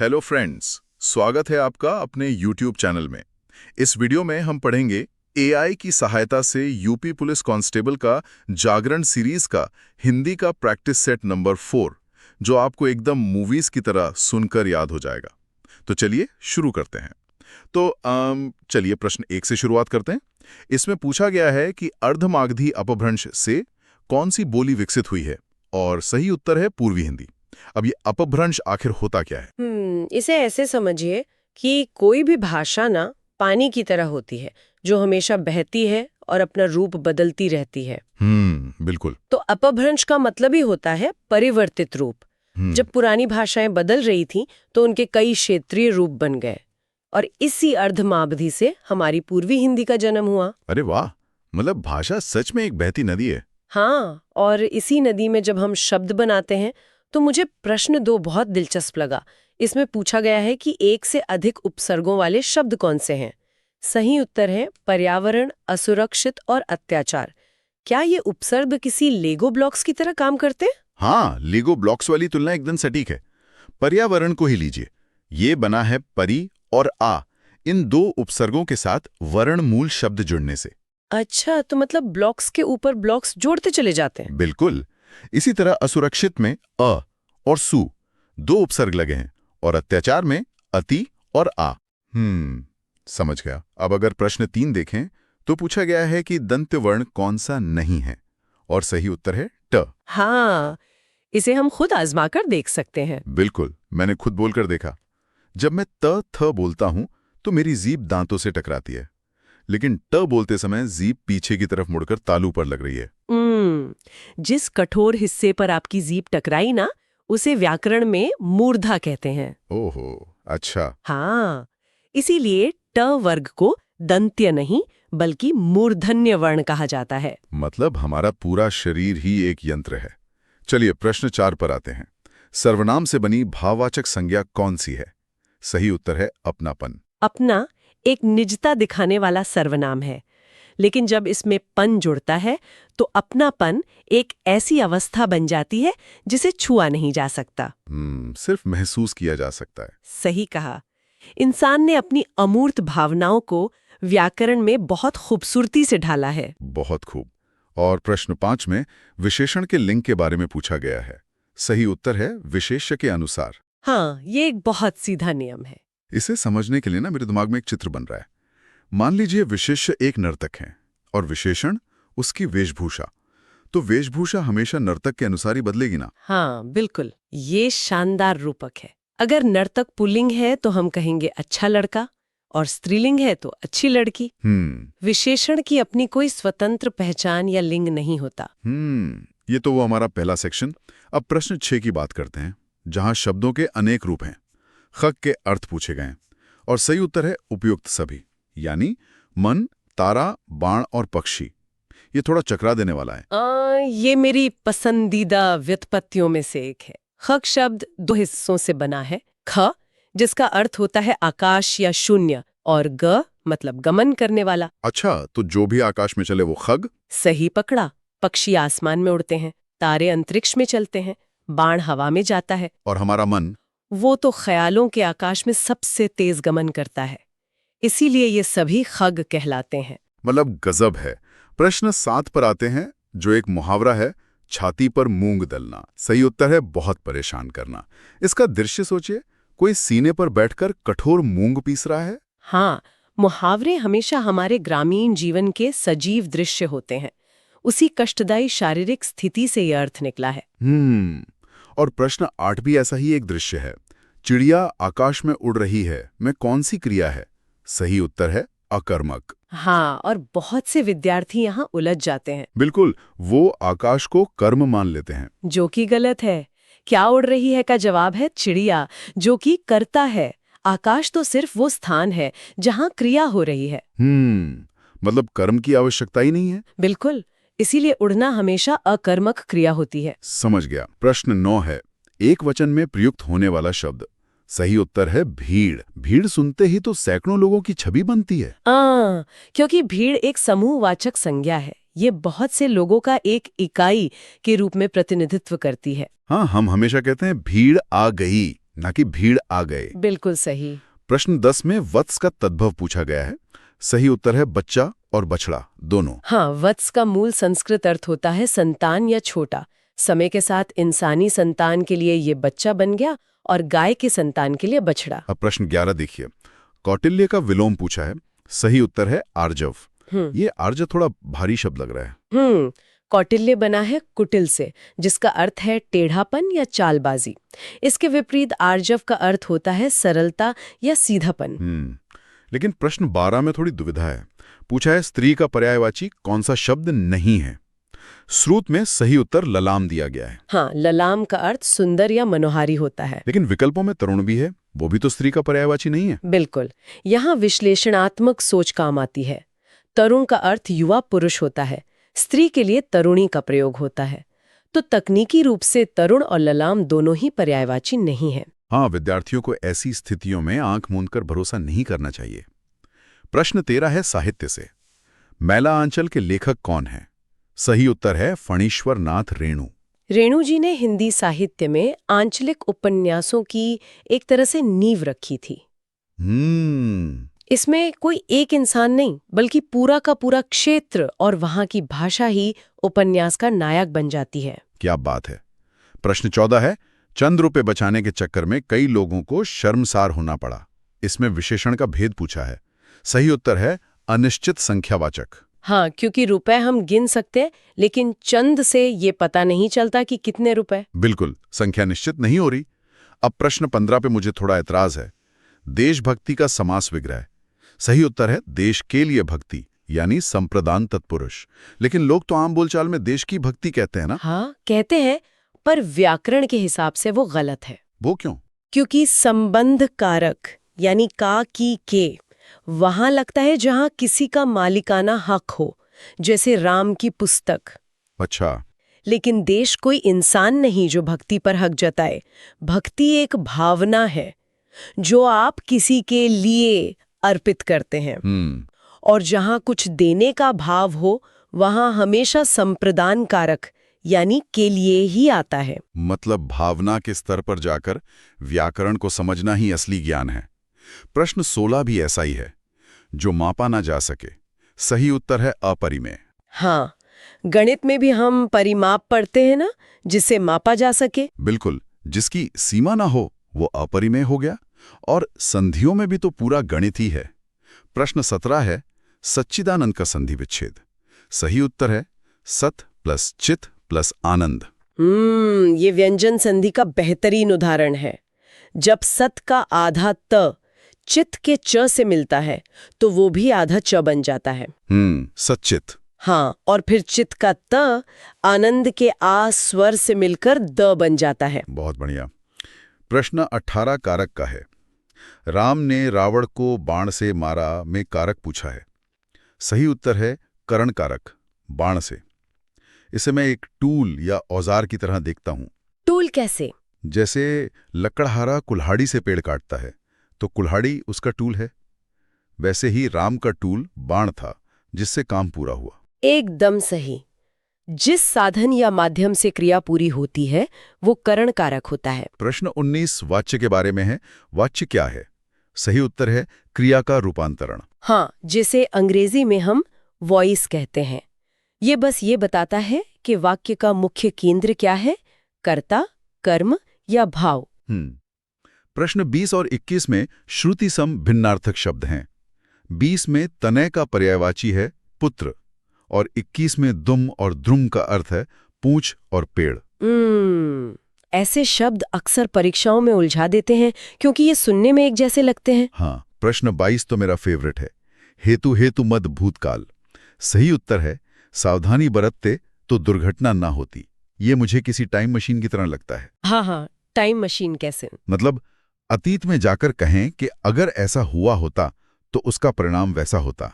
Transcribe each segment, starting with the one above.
Hello friends, स्वागत है आपका अपने YouTube चैनल में। इस वीडियो में हम पढ़ेंगे एआई की सहायता से यूपी पुलिस कांस्टेबल का जागरण सीरीज का हिंदी का प्रैक्टिस सेट नंबर 4, जो आपको एकदम मूवीज की तरह सुनकर याद हो जाएगा। तो चलिए शुरू करते हैं। तो चलिए प्रश्न 1 से शुरुआत करते हैं। इसमें पूछा गया है कि अर्धमागधी अपभ्रंश से कौन सी बोली विकसित हुई है, और सही उत्तर है पूर्वी हिंदी। अब ये अपभ्रंश आखिर होता क्या है? इसे ऐसे समझिए कि कोई भी भाषा ना पानी की तरह होती है, जो हमेशा बहती है और अपना रूप बदलती रहती है। बिल्कुल। तो अपभ्रंश का मतलब ही होता है परिवर्तित रूप। जब पुरानी भाषाएं बदल रही थीं, तो उनके कई क्षेत्रीय रूप बन गए, और इसी अर्धमागधी से हमारी पूर्वी हिंदी का जन्म हुआ। अरे वाह, मतलब भाषा सच में एक बहती नदी है। हाँ, और इसी नदी में जब हम शब्द बनाते हैं, तो मुझे प्रश्न 2 बहुत दिलचस्प लगा। इसमें पूछा गया है कि 1 से अधिक उपसर्गों वाले शब्द कौन से हैं। सही उत्तर है पर्यावरण, असुरक्षित और अत्याचार। क्या ये उपसर्ग किसी लेगो ब्लॉक्स की तरह काम करते हैं? हाँ, लीगो ब्लॉक्स वाली तुलना एकदम सटीक है। पर्यावरण को ही लीजिए, ये बना है परि और आ, इन 2 उपसर्गों के साथ वर्णमूल शब्द जुड़ने से। अच्छा, तो मतलब ब्लॉक्स के ऊपर ब्लॉक्स जोड़ते चले जाते हैं। बिल्कुल। इसी तरह असुरक्षित में अ और सु 2 उपसर्ग लगे हैं, और अत्याचार में अति और आ। समझ गया। अब अगर प्रश्न 3 देखें तो पूछा गया है कि दंत्य वर्ण कौन सा नहीं है, और सही उत्तर है ट। हाँ, इसे हम खुद आजमा कर देख सकते हैं। बिल्कुल, मैंने खुद बोलकर देखा। जब मैं त थ बोलता हूं तो मेरी जीभ दांतों से टकराती है, लेकिन ट बोलते समय जीभ पीछे की तरफ मुड़कर तालू पर लग रही है। जिस कठोर हिस्से पर आपकी जीभ टकराई ना, उसे व्याकरण में मूर्धा कहते हैं। ओहो, अच्छा। हाँ, इसीलिए ट वर्ग को दंत्य नहीं बल्कि मूर्धन्य वर्ण कहा जाता है। मतलब हमारा पूरा शरीर ही एक यंत्र है। चलिए प्रश्न 4 पर आते हैं। सर्वनाम से बनी भाववाचक संज्ञा कौन सी है? सही उत्तर है अपनापन। अपना एक निजता दिखाने वाला सर्वनाम है, लेकिन जब इसमें पन जुड़ता है तो अपनापन एक ऐसी अवस्था बन जाती है जिसे छुआ नहीं जा सकता। सिर्फ महसूस किया जा सकता है। सही कहा। इंसान ने अपनी अमूर्त भावनाओं को व्याकरण में बहुत खूबसूरती से ढाला है। बहुत खूब। और प्रश्न 5 में विशेषण के लिंग के बारे में पूछा गया है। सही उत्तर है विशेष्य के अनुसार। हाँ, ये एक बहुत सीधा नियम है। इसे समझने के लिए ना मेरे दिमाग में एक चित्र बन रहा है। मान लीजिए विशेष्य एक नर्तक है और विशेषण उसकी वेशभूषा। तो वेशभूषा हमेशा नर्तक के अनुसार ही बदलेगी ना? हाँ, बिल्कुल। ये शानदार रूपक है। अगर नर्तक पुल्लिंग है तो हम कहेंगे अच्छा लड़का, और स्त्रीलिंग है तो अच्छी लड़की। विशेषण की अपनी कोई स्वतंत्र पहचान या लिंग नहीं होता। ये तो वो हमारा पहला सेक्शन। अब प्रश्न 6 की बात करते हैं, जहां शब्दों के अनेक रूप हैं। खग के अर्थ पूछे गए, और सही उत्तर है उपयुक्त सभी, यानी मन, तारा, बाण और पक्षी। ये थोड़ा चकरा देने वाला है। ये मेरी पसंदीदा व्युत्पत्तियों में से एक है। खग शब्द 2 हिस्सों से बना है। ख, जिसका अर्थ होता है आकाश या शून्य, और ग मतलब गमन करने वाला। अच्छा, तो जो भी आकाश में चले वो खग? सही पकड़ा। पक्षी आसमान में उड़ते हैं, तारे अंतरिक्ष में चलते हैं, बाण हवा में जाता है, और हमारा मन? वो तो ख्यालों के आकाश में सबसे तेज गमन करता है। इसीलिए ये सभी खग कहलाते हैं। मतलब गजब है। प्रश्न 7 पर आते हैं, जो एक मुहावरा है, छाती पर मूंग दलना। सही उत्तर है बहुत परेशान करना। इसका दृश्य सोचिए, कोई सीने पर बैठकर कठोर मूंग पीस रहा है। हाँ, मुहावरे हमेशा हमारे ग्रामीण जीवन के सजीव दृश्य होते हैं। उसी कष्टदायी शारीरिक स्थिति से यह अर्थ निकला है। और प्रश्न 8 भी ऐसा ही एक दृश्य है। चिड़िया आकाश में उड़ रही है, में कौन सी क्रिया है? सही उत्तर है अकर्मक। हाँ, और बहुत से विद्यार्थी यहाँ उलझ जाते हैं। बिल्कुल, वो आकाश को कर्म मान लेते हैं, जो कि गलत है। क्या उड़ रही है का जवाब है चिड़िया, जो कि करता है। आकाश तो सिर्फ वो स्थान है जहाँ क्रिया हो रही है। मतलब कर्म की आवश्यकता ही नहीं है। बिल्कुल, इसीलिए उड़ना हमेशा अकर्मक क्रिया होती है। समझ गया। प्रश्न 9 है, एक वचन में प्रयुक्त होने वाला शब्द। सही उत्तर है भीड़। भीड़ सुनते ही तो सैकड़ों लोगों की छवि बनती है। क्योंकि भीड़ एक समूहवाचक संज्ञा है। ये बहुत से लोगों का एक इकाई के रूप में प्रतिनिधित्व करती है। हाँ, हम हमेशा कहते हैं भीड़ आ गई, ना कि भीड़ आ गए। बिल्कुल सही। प्रश्न 10 में वत्स का तद्भव पूछा गया है। सही उत्तर है बच्चा और बछड़ा दोनों। हाँ, वत्स का मूल संस्कृत अर्थ होता है संतान या छोटा। समय के साथ इंसानी संतान के लिए ये बच्चा बन गया और गाय के संतान के लिए बछड़ा। अब प्रश्न 11 देखिए। कौटिल्य का विलोम पूछा है। सही उत्तर है आर्जव। ये आर्जव थोड़ा भारी शब्द लग रहा है। कौटिल्य बना है कुटिल से, जिसका अर्थ है टेढ़ापन या चालबाजी। इसके विपरीत आर्जव का अर्थ होता है सरलता या सीधापन। लेकिन प्रश्न 12 में थोड़ी दुविधा है। पूछा है स्त्री का पर्यायवाची कौन सा शब्द नहीं है। श्रुत में सही उत्तर ललाम दिया गया है। हाँ, ललाम का अर्थ सुंदर या मनोहारी होता है। लेकिन विकल्पों में तरुण भी है, वो भी तो स्त्री का पर्यायवाची नहीं है। बिल्कुल, यहाँ विश्लेषणात्मक सोच काम आती है। तरुण का अर्थ युवा पुरुष होता है, स्त्री के लिए तरुणी का प्रयोग होता है। तो तकनीकी रूप से तरुण और ललाम दोनों ही पर्यायवाची नहीं है। हाँ, विद्यार्थियों को ऐसी स्थितियों में आंख मूंदकर भरोसा नहीं करना चाहिए। प्रश्न 13 है साहित्य से। मैला आंचल के लेखक कौन है। सही उत्तर है फणीश्वर नाथ रेणु। रेणु जी ने हिंदी साहित्य में आंचलिक उपन्यासों की एक तरह से नींव रखी थी। इसमें कोई एक इंसान नहीं, बल्कि पूरा का पूरा क्षेत्र और वहां की भाषा ही उपन्यास का नायक बन जाती है। क्या बात है। प्रश्न 14 है चंद रुपए बचाने के चक्कर में कई लोगों को शर्मसार होना पड़ा। इसमें विशेषण का भेद पूछा है। सही उत्तर है अनिश्चित संख्यावाचक। हाँ, क्योंकि रुपए हम गिन सकते हैं, लेकिन चंद से ये पता नहीं चलता कि कितने रुपए। बिल्कुल, संख्या निश्चित नहीं हो रही। अब प्रश्न 15 पे मुझे थोड़ा ऐतराज है। देशभक्ति का समास विग्रह। सही उत्तर है देश के लिए भक्ति, यानी संप्रदान तत्पुरुष। लेकिन लोग तो आम बोलचाल में देश की भक्ति कहते हैं ना। हाँ, कहते हैं, पर व्याकरण के हिसाब से वो गलत है। वो क्यों? क्योंकि संबंध कारक यानी का की के वहां लगता है जहां किसी का मालिकाना हक हो, जैसे राम की पुस्तक। अच्छा। लेकिन देश कोई इंसान नहीं जो भक्ति पर हक जताए। भक्ति एक भावना है जो आप किसी के लिए अर्पित करते हैं। और जहां कुछ देने का भाव हो, वहां हमेशा संप्रदान कारक यानी के लिए ही आता है। मतलब भावना के स्तर पर जाकर व्याकरण को समझना ही असली ज्ञान है। प्रश्न 16 भी ऐसा ही है, जो मापा ना जा सके। सही उत्तर है अपरिमेय। हाँ, गणित में भी हम परिमाप पढ़ते हैं ना, जिसे मापा जा सके। बिल्कुल, जिसकी सीमा ना हो वो अपरिमेय हो गया। और संधियों में भी तो पूरा गणित ही है। प्रश्न 17 है सच्चिदानंद का संधि विच्छेद। सही उत्तर है सत प्लस चित प्लस आनंद। ये व्यंजन संधि का बेहतरीन उदाहरण है। जब सत का आधा त चित के च से मिलता है तो वो भी आधा च बन जाता है। सच्चित। हाँ, और फिर चित का त आनंद के आ स्वर से मिलकर द बन जाता है। बहुत बढ़िया। प्रश्न 18 कारक का है। राम ने रावण को बाण से मारा में कारक पूछा है। सही उत्तर है करण कारक, बाण से। इसे मैं एक टूल या औजार की तरह देखता हूं। टूल कैसे? जैसे लकड़हारा कुल्हाड़ी से पेड़ काटता है तो कुल्हाड़ी उसका टूल है। वैसे ही राम का टूल बाण था, जिससे काम पूरा हुआ। एकदम सही। जिस साधन या माध्यम से क्रिया पूरी होती है वो करण कारक होता है। प्रश्न 19 वाच्य के बारे में है। वाच्य क्या है? सही उत्तर है क्रिया का रूपांतरण। हाँ, जिसे अंग्रेजी में हम वॉइस कहते हैं। ये बस ये बताता है कि वाक्य का मुख्य केंद्र क्या है, कर्ता, कर्म या भाव। प्रश्न 20 और 21 में श्रुति सम भिन्नार्थक शब्द हैं। 20 में तनय का पर्यायवाची है पुत्र और 21 में दुम और द्रुम का अर्थ है पूंछ और पेड़। ऐसे शब्द अक्सर परीक्षाओं में उलझा देते हैं क्योंकि ये सुनने में एक जैसे लगते हैं। हाँ, प्रश्न 22 तो मेरा फेवरेट है। हेतु हेतु मद भूतकाल। सही उत्तर है सावधानी बरतते तो दुर्घटना ना होती। ये मुझे किसी टाइम मशीन की तरह लगता है। हाँ, टाइम मशीन कैसे? मतलब अतीत में जाकर कहें कि अगर ऐसा हुआ होता तो उसका परिणाम वैसा होता।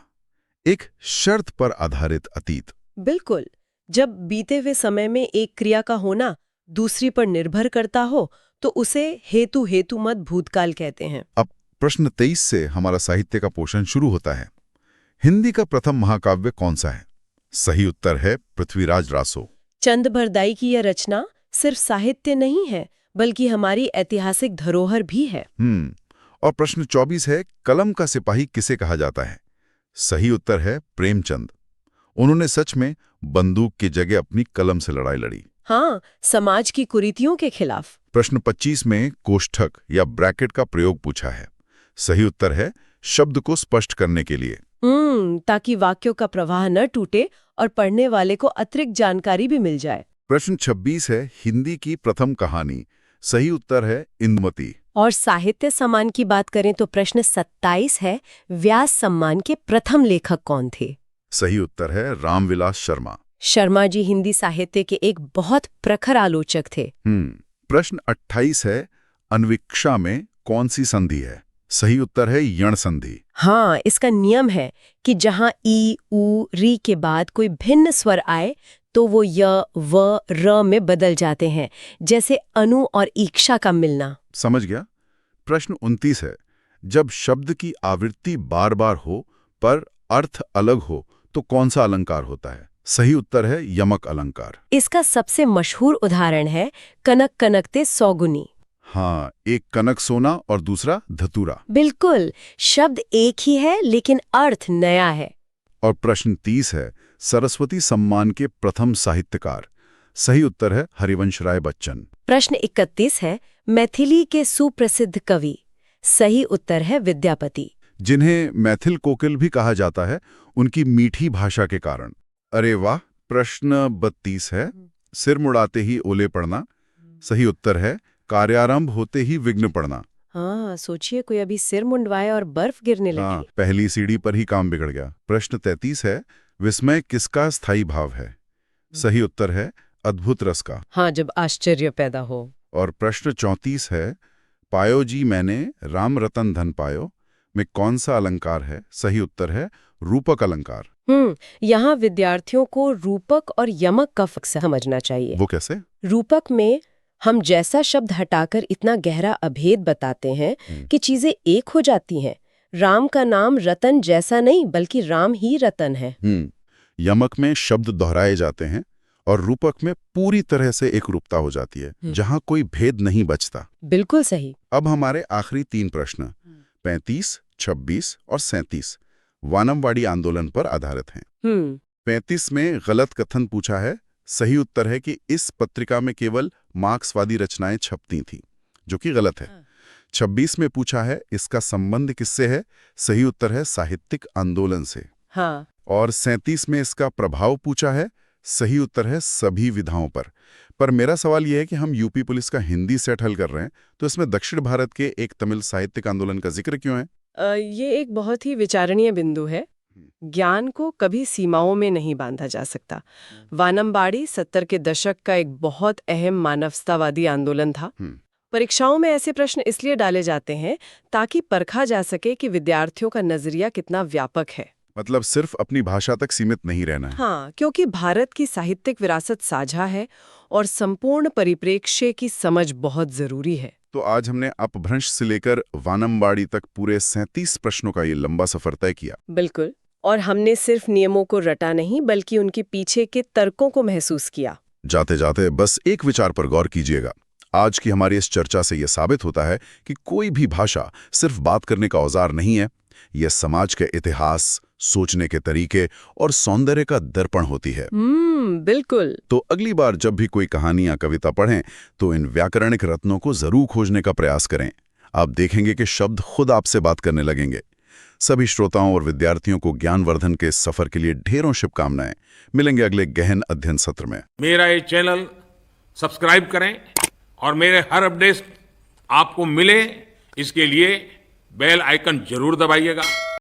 एक शर्त पर आधारित अतीत। बिल्कुल। जब बीते हुए समय में एक क्रिया का होना दूसरी पर निर्भर करता हो तो उसे हेतु हेतुमत भूतकाल कहते हैं। अब प्रश्न 23 से हमारा साहित्य का पोषण शुरू होता है। हिंदी का प्रथम महाकाव्य कौन सा है? सही उत्तर है पृथ्वीराज रासो। चंद बरदाई की यह रचना सिर्फ साहित्य नहीं है बल्कि हमारी ऐतिहासिक धरोहर भी है। और प्रश्न 24 है, कलम का सिपाही किसे कहा जाता है? सही उत्तर है प्रेमचंद। उन्होंने सच में बंदूक की जगह अपनी कलम से लड़ाई लड़ी। हाँ, समाज की कुरीतियों के खिलाफ। प्रश्न 25 में कोष्ठक या ब्रैकेट का प्रयोग पूछा है। सही उत्तर है शब्द को स्पष्ट करने के लिए। ताकि वाक्यों का प्रवाह न टूटे और पढ़ने वाले को अतिरिक्त जानकारी भी मिल जाए। प्रश्न 26 है हिंदी की प्रथम कहानी। सही उत्तर है इंदुमती। और साहित्य सम्मान की बात करें तो प्रश्न 27 है व्यास सम्मान के प्रथम लेखक कौन थे? सही उत्तर है रामविलास शर्मा। शर्मा जी हिंदी साहित्य के एक बहुत प्रखर आलोचक थे। प्रश्न 28 है अन्वीक्षा में कौन सी संधि है? सही उत्तर है यण संधि। हाँ, इसका नियम है कि जहां ई, उ, री के बाद कोई भिन्न स्वर आए तो वो य, व, र में बदल जाते हैं, जैसे अनु और ईक्षा का मिलना। समझ गया। प्रश्न 29 है जब शब्द की आवृत्ति बार बार हो पर अर्थ अलग हो तो कौन सा अलंकार होता है? सही उत्तर है यमक अलंकार। इसका सबसे मशहूर उदाहरण है कनक कनकते सौगुनी। हाँ, एक कनक सोना और दूसरा धतूरा। बिल्कुल, शब्द एक ही है लेकिन अर्थ नया है। और प्रश्न 30 है सरस्वती सम्मान के प्रथम साहित्यकार। सही उत्तर है हरिवंश राय बच्चन। प्रश्न 31 है मैथिली के सुप्रसिद्ध कवि। सही उत्तर है विद्यापति, जिन्हें मैथिल कोकिल भी कहा जाता है उनकी मीठी भाषा के कारण। अरे वाह। प्रश्न 32 है सिर मुड़ाते ही ओले पड़ना। सही उत्तर है कार्यारंभ होते ही विघ्न पड़ना। हाँ, सोचिए कोई अभी सिर मुंडवाए और बर्फ गिरने लगी। हाँ, पहली सीढ़ी पर ही काम बिगड़ गया। प्रश्न 33 है विस्मय किसका स्थायी भाव है? सही उत्तर है अद्भुत रस का। हाँ, जब आश्चर्य पैदा हो। और प्रश्न 34 है पायो जी मैंने राम रतन धन पायो में कौन सा अलंकार है? सही उत्तर है रूपक अलंकार। यहाँ विद्यार्थियों को रूपक और यमक का फर्क समझना चाहिए। वो कैसे? रूपक में हम जैसा शब्द हटाकर इतना गहरा अभेद बताते हैं कि चीजें एक हो जाती हैं। राम का नाम रतन जैसा नहीं बल्कि राम ही रतन है। यमक में शब्द दोहराए जाते हैं और रूपक में पूरी तरह से एक रूपता हो जाती है जहां कोई भेद नहीं बचता। बिल्कुल सही। अब हमारे आखिरी 3 प्रश्न 35, 26 और 37 वानमवाड़ी आंदोलन पर आधारित हैं। 35 में गलत कथन पूछा है। सही उत्तर है कि इस पत्रिका में केवल मार्क्सवादी रचनाएं छपती थीं, जो कि गलत है। 26 में पूछा है इसका संबंध किससे है? सही उत्तर है साहित्यिक आंदोलन से। हाँ। और 37 में इसका प्रभाव पूछा है। सही उत्तर है सभी विधाओं पर मेरा सवाल यह है कि हम यूपी पुलिस का हिंदी सेट हल कर रहे हैं तो इसमें दक्षिण भारत के एक तमिल साहित्यिक आंदोलन का जिक्र क्यों है? ये एक बहुत ही विचारणीय बिंदु है। ज्ञान को कभी सीमाओं में नहीं बांधा जा सकता। वानमवाड़ी 70 के दशक का एक बहुत अहम मानवतावादी आंदोलन था। परीक्षाओं में ऐसे प्रश्न इसलिए डाले जाते हैं ताकि परखा जा सके कि विद्यार्थियों का नजरिया कितना व्यापक है। मतलब सिर्फ अपनी भाषा तक सीमित नहीं रहना है। हाँ, क्योंकि भारत की साहित्यिक विरासत साझा है और संपूर्ण परिप्रेक्ष्य की समझ बहुत जरूरी है। तो आज हमने अपभ्रंश से लेकर वानमवाड़ी तक पूरे 37 प्रश्नों का ये लंबा सफर तय किया। बिल्कुल। और हमने सिर्फ नियमों को रटा नहीं बल्कि उनके पीछे के तर्कों को महसूस किया। जाते जाते बस एक विचार पर गौर कीजिएगा। आज की हमारी इस चर्चा से यह साबित होता है कि कोई भी भाषा सिर्फ बात करने का औजार नहीं है। यह समाज के इतिहास, सोचने के तरीके और सौंदर्य का दर्पण होती है। बिल्कुल। तो अगली बार जब भी कोई कहानी या कविता पढ़ें तो इन व्याकरणिक रत्नों को जरूर खोजने का प्रयास करें। आप देखेंगे कि शब्द खुद आपसे बात करने लगेंगे। सभी श्रोताओं और विद्यार्थियों को ज्ञानवर्धन के सफर के लिए ढेरों शुभकामनाएं। मिलेंगे अगले गहन अध्ययन सत्र में। मेरा ये चैनल सब्सक्राइब करें और मेरे हर अपडेट आपको मिले इसके लिए बेल आइकन जरूर दबाइएगा।